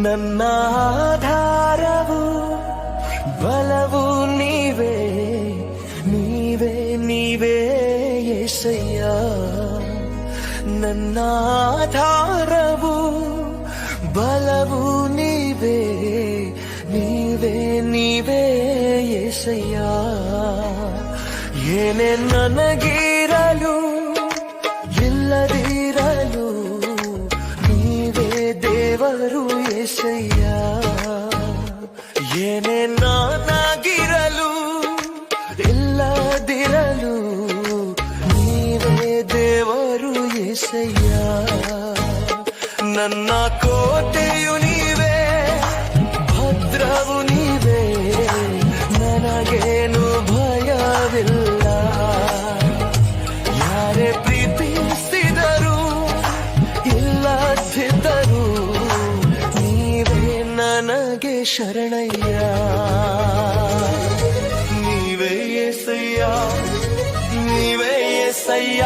ನನ್ನ ಆಧಾರವು ಬಲವು ನೀವೇ ನೀವೇ ನೀವೇ యేసయ్య ನನ್ನ ಆಧಾರವು ಬಲವು ನೀವೇ ನೀವೇ ನೀವೇ యేసయ్య ಏನೇ ನನಗಿರಲು ಇಲ್ಲದಿರಲು ನೀವೇ ದೇವರು యేసయ్య ಏನೇ ನಾನಾಗಿರಲು ಇಲ್ಲದಿರಲು ನೀವೇ ದೇವರು యేసయ్య ನನ್ನ ಕೋಟೆಯು ನೀವೇ ಭದ್ರವು ನೀವೇ ನನಗೇನು ಭಯವಿಲ್ಲ ಯಾರೇ ಪ್ರೀತಿಸಿದರು ಇಲ್ಲದಿದ್ದರು ನೀವೇ ನನಗೆ ಶರಣಯ್ಯ ನೀವೇ యేసయ్య ನೀವೇ యేసయ్య